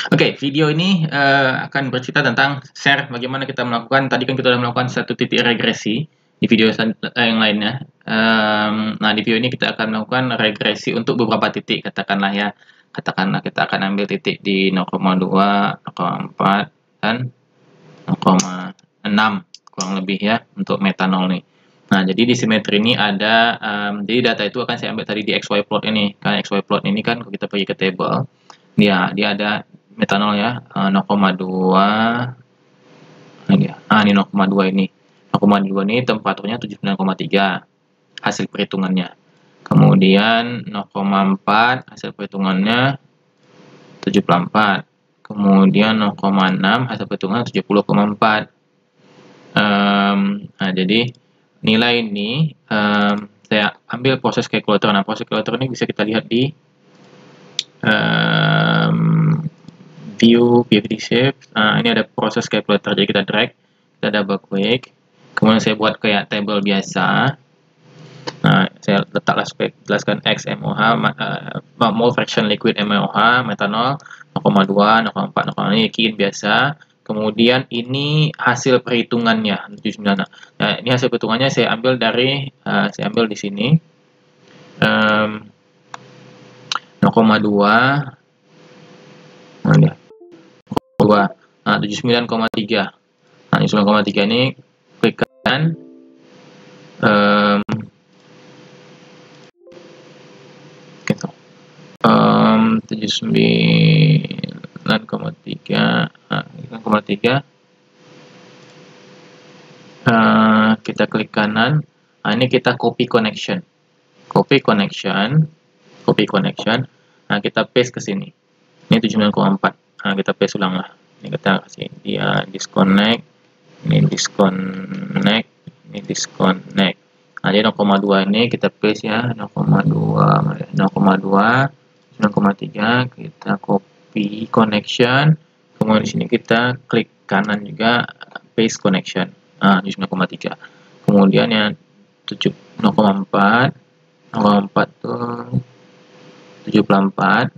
Oke, video ini akan bercerita tentang share bagaimana kita melakukan. Tadi kan kita sudah melakukan satu titik regresi di video yang lainnya. Nah, di video ini kita akan melakukan regresi untuk beberapa titik, katakanlah ya. Katakanlah kita akan ambil titik di 0,2, 0,4, dan 0,6 kurang lebih ya untuk metanol nih. Nah, jadi di simetri ini ada, jadi data itu akan saya ambil tadi di XY plot ini. Karena XY plot ini kan kalau kita pergi ke table, dia ada metanol ya, 0,2, ini 0,2 ini. 0,2 ini temperaturnya 79,3 hasil perhitungannya. Kemudian 0,4 hasil perhitungannya 74. Kemudian 0,6 hasil perhitungan 70,4. Nah, jadi nilai ini saya ambil proses calculator. Nah, proses calculator ini bisa kita lihat di view PVD shape. Nah, ini ada proses calculator. Jadi kita drag, kita double click. Kemudian saya buat kayak table biasa. Nah, saya letaklah supaya jelaskan X MOH, mole fraction liquid MOH, metanol 0,2, 0,4, 0,5, ini key in biasa. Kemudian ini hasil perhitungannya 79. Nah, ini hasil perhitungannya saya ambil dari di sini 0,2, nah, 79,3. Nah, 79,3 ini klik kanan, gitu. 79,3, kita klik kanan. Nah, ini kita copy connection. Nah, kita paste ke sini. Ini 79,4. Nah, kita paste ulang lah. Ini kita kasih dia disconnect, ini disconnect, ini disconnect. Nah, jadi 0,2 ini kita paste ya, 0,2, 9,3, kita copy connection. Kemudian di sini kita klik kanan juga paste connection. Nah, di 9,3. Kemudian yang 0,4 tuh 74.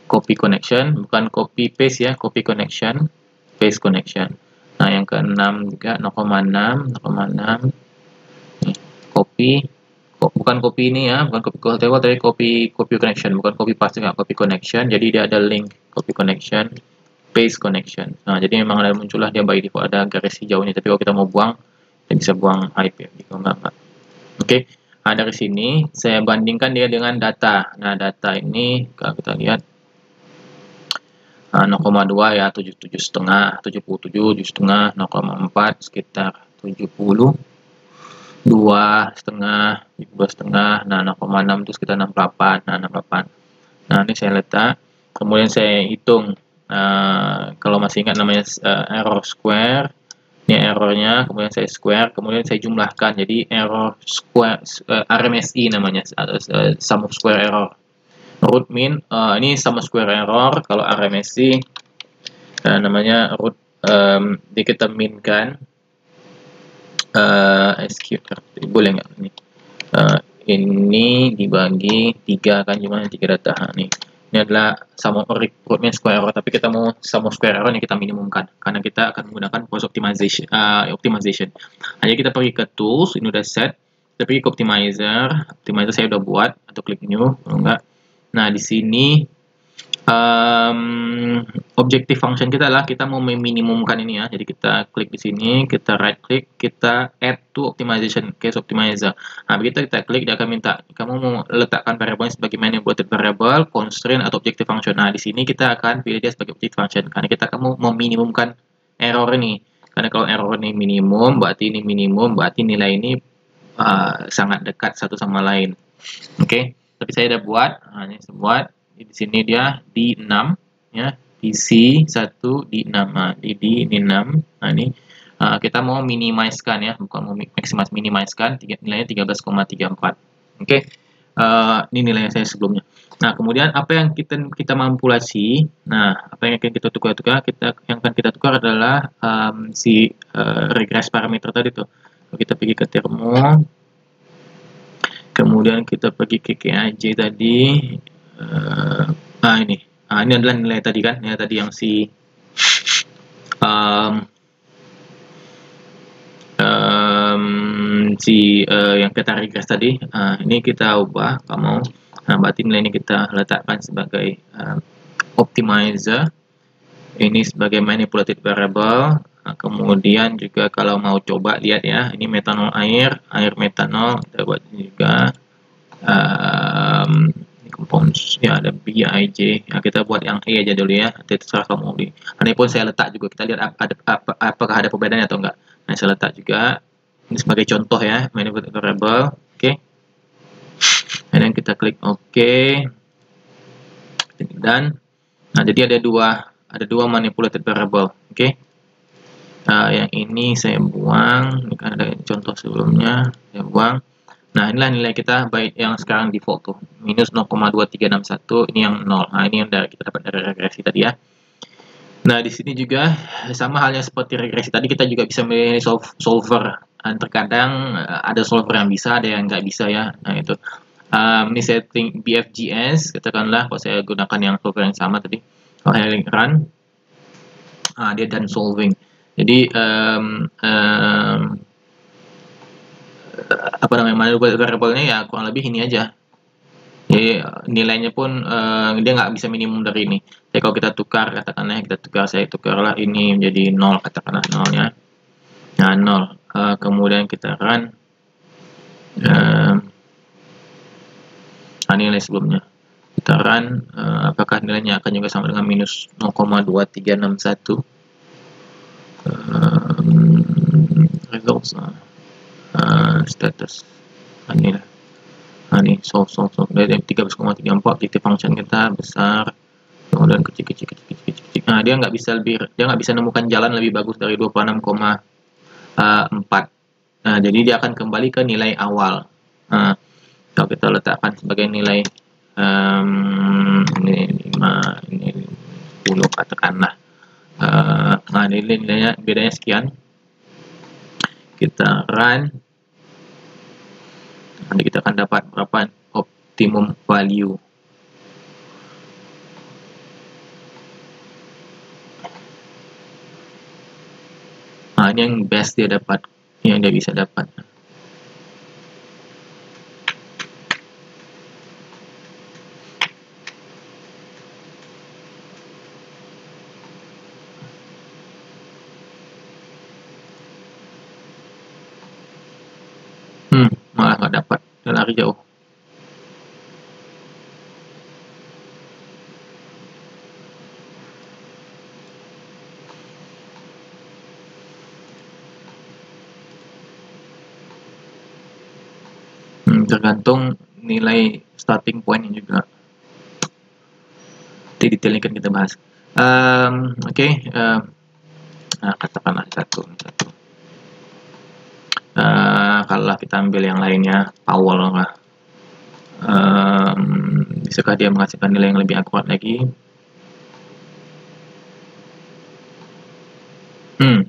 Copy connection, bukan copy paste ya, copy connection, paste connection. Nah, yang ke-6 juga 0,6, nih, copy, bukan copy ini ya, bukan copy table, tapi copy connection, bukan copy paste juga, copy connection. Jadi dia ada link copy connection, paste connection. Nah, jadi memang ada muncullah dia by default ada garis hijaunya, tapi kalau kita mau buang, kita bisa buang hyperlink ya, gitu enggak. Oke. Nah, dari sini saya bandingkan dia dengan data. Nah, data ini kalau kita lihat 0,2 ya 77,5, 77,5, 0,4 sekitar 72,5, 72,5. Nah, 0,6 itu sekitar 68. Nah, 68. Nah, ini saya letak. Kemudian saya hitung. Kalau masih ingat namanya error square. Ini errornya, kemudian saya square, kemudian saya jumlahkan. Jadi error square, RMSI namanya, sum of square error. Root mean, ini sum of square error. Kalau RMSI namanya root, kita minkan SQ, boleh nggak ini? Ini dibagi 3 kan, gimana 3 data nih. Ini adalah sum of root mean square error, tapi kita mau sum of square error yang kita minimumkan karena kita akan menggunakan post optimization. Hanya kita pergi ke tools, ini udah set, kita pergi ke optimizer saya udah buat, atau klik new kalau enggak. Nah, di sini objective function kita adalah kita mau meminimumkan ini ya. Jadi kita klik di sini, kita right click, kita add to optimization case optimizer. Nah, begitu kita klik, dia akan minta kamu mau letakkan variabelnya sebagai manipulated variable, constraint atau objective function. Nah, di sini kita akan pilih dia sebagai objective function karena kita akan meminimumkan error ini. Karena kalau error ini minimum, berarti ini minimum, berarti nilai ini sangat dekat satu sama lain. Oke, tapi saya udah buat. Nah, ini saya buat. Di sini dia di 6 ya, di C1 di 6. Nah, di ini 6. Nah, ini kita mau minimizekan ya, bukan mau minimizekan, nilainya 13,34. Oke. Ini nilainya saya sebelumnya. Nah, kemudian apa yang kita manipulasi? Nah, apa yang akan kita tukar? Yang akan kita tukar adalah regress parameter tadi tuh. Kita pergi ke termo, kemudian kita pergi ke KIJ tadi. Ini Ini adalah nilai tadi kan, ya tadi yang si um, yang kita regress tadi. Ini kita ubah kamu. Berarti nilai ini kita letakkan sebagai optimizer, ini sebagai manipulated variable. Kemudian juga kalau mau coba lihat ya, ini metanol air metanol, kita buat juga compounds ya, ada BIJ ya, kita buat yang E aja dulu ya, nanti terserah kamu di. Ini pun saya letak juga, kita lihat apakah ada perbedaannya atau enggak. Nah, saya letak juga ini sebagai contoh ya, manipulated variable. Oke, dan kita klik OK, dan nah jadi ada dua manipulated variable. Oke, yang ini saya buang, ini kan ada contoh sebelumnya, saya buang. Nah, inilah nilai kita baik yang sekarang default tuh, minus 0,2361, ini yang 0. Nah, ini yang kita dapat dari regresi tadi ya. Nah, di sini juga sama halnya seperti regresi tadi, kita juga bisa memilih solver. Terkadang ada solver yang bisa, ada yang nggak bisa ya. Nah, itu. Ini setting BFGS, katakanlah kalau saya gunakan yang solver yang sama tadi. Kalau saya run, dia done solving. Jadi, apa namanya, variable-nya ya kurang lebih ini aja. Jadi nilainya pun dia nggak bisa minimum dari ini. Jadi kalau kita tukar, katakanlah saya tukarlah ini menjadi 0, katakanlah 0 ya. Nah, 0. Kemudian kita run. Nilai sebelumnya. Kita run, apakah nilainya akan juga sama dengan minus 0,2361. Results. Status. Inilah. Ini solve dari 13,34, titik function kita besar, kemudian kecil. Nah, dia nggak bisa nemukan jalan lebih bagus dari 26,4. Nah, jadi dia akan kembali ke nilai awal. Kalau kita letakkan sebagai nilai ini 5, ini 10, katakanlah. Nah, ini nilainya bedanya sekian. Kita run, nanti kita akan dapat berapa optimum value. Nah, ini yang best dia dapat, yang dia bisa dapat. Malah nggak dapat, dia lari jauh. Tergantung nilai starting point juga. Nanti detailnya kan kita bahas. Oke, katakanlah satu. Kalau kita ambil yang lainnya, Powell lah. Bisakah dia menghasilkan nilai yang lebih akurat lagi? 2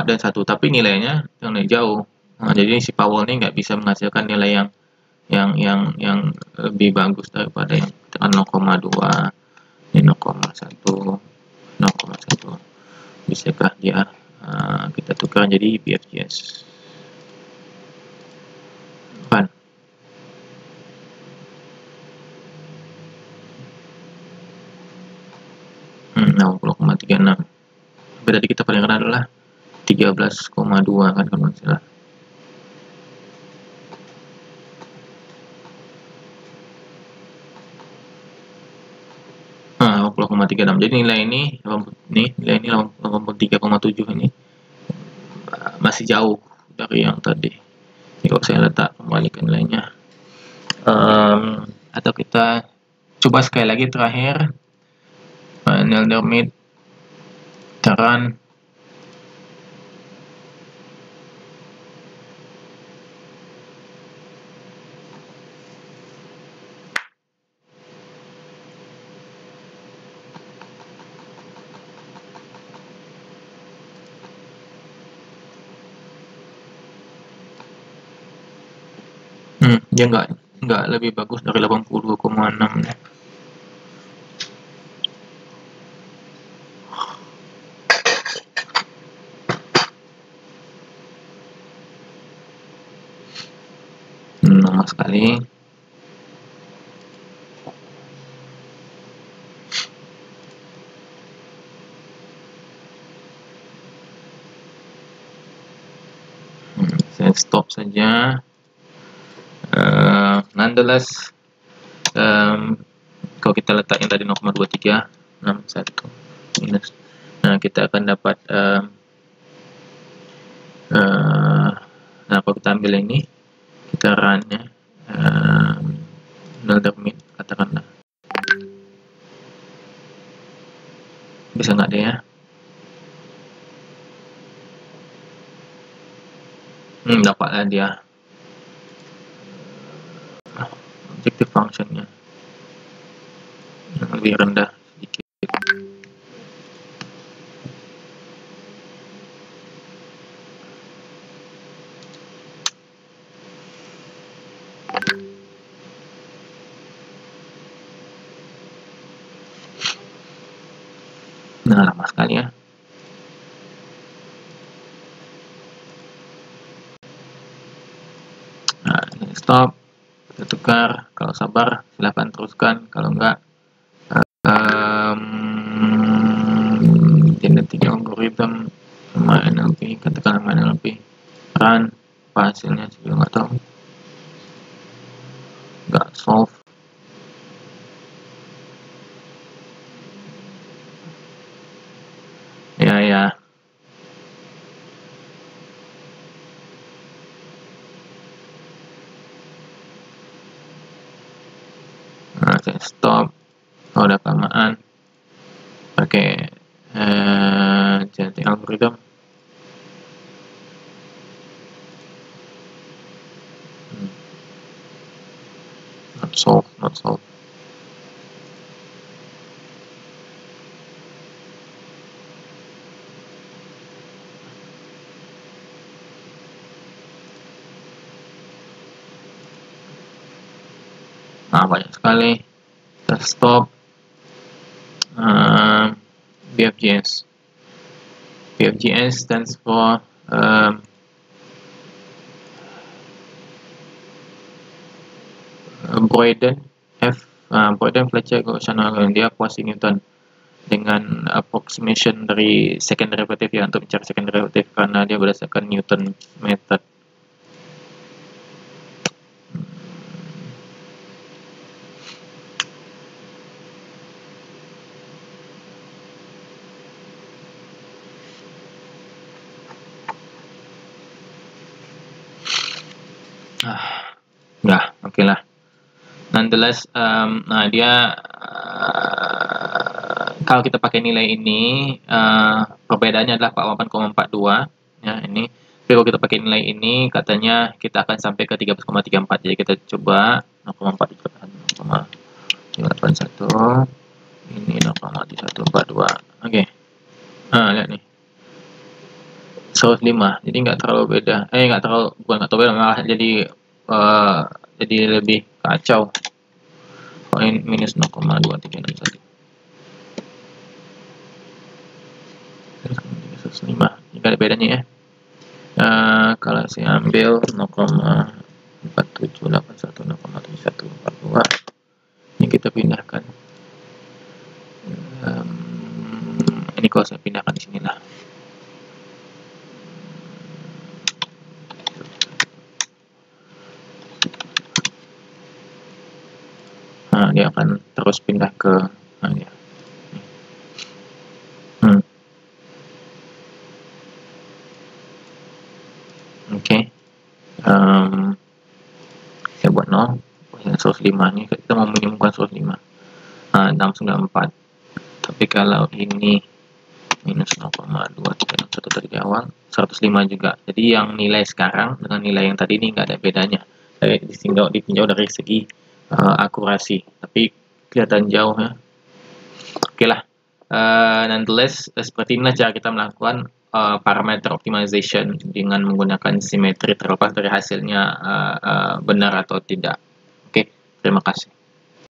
dan 1, tapi nilainya yang lebih jauh. Nah, jadi si Powell ini nggak bisa menghasilkan nilai yang lebih bagus daripada yang 0,2, ini 0,1, 0,1. Bisakah dia kita tukar jadi BFGS? Kan? 60,36. Berarti kita paling rendah adalah 13,2 kan kalau nggak salah. Nah, 80,36. Jadi nilai ini 83,7 ini masih jauh dari yang tadi. Jadi kalau saya letak kembali ke nilainya, atau kita coba sekali lagi terakhir, Neldermit Taran. Dia nggak lebih bagus dari 82,6. lama sekali. Saya stop saja. Nonetheless, kalau kita letak yang tadi 0,2361 minus, nah kita akan dapat nah kalau kita ambil ini, kita run ya, null termin katakanlah, bisa nggak deh ya? Dapatlah dia objective functionnya yang lebih rendah sedikit. Nah, lama sekali ya. Nah, ini stop, kita tukar. Kalau sabar silahkan teruskan, kalau enggak genetic algorithm sama NLP, katakan sama NLP run, apa hasilnya saya juga nggak tahu, nggak solve. Ya nah, saya stop. Kalau udah kelamaan pakai genetic algorithm. Not solve. Nah, banyak sekali. Kita stop. BFGS. BFGS stands for Boyden-Fletcher Gaussian, dia Quasi-Newton dengan approximation dari second derivative ya, untuk mencari second derivative karena dia berdasarkan Newton method. Ya, oke lah. Nonetheless, nah dia kalau kita pakai nilai ini, perbedaannya adalah 48,42 ya ini. Tapi kalau kita pakai nilai ini, katanya kita akan sampai ke 13,34. Jadi kita coba 0,81 ini 0,3142. Oke. Lihat nih. 105. Jadi nggak terlalu beda. Bukan nggak terlalu beda, malah jadi lebih kacau. Poin minus 0,2361. 105. Ini ada bedanya ya. Kalau saya ambil 0,4781, 0,7142, ini kita pindahkan. Ini kalau saya pindahkan di sini lah. Nah, dia akan terus pindah ke dia. Oke. Saya buat 0. 105 ini kita mau menyembuhkan 105. 694. Tapi kalau ini minus 0,2361 tadi di awal, 105 juga. Jadi yang nilai sekarang dengan nilai yang tadi ini nggak ada bedanya. Ditinjau dari segi akurasi, tapi kelihatan jauh ya. Oke lah. Nonetheless, seperti inilah cara kita melakukan parameter optimization dengan menggunakan simetri, terlepas dari hasilnya benar atau tidak. Oke, terima kasih.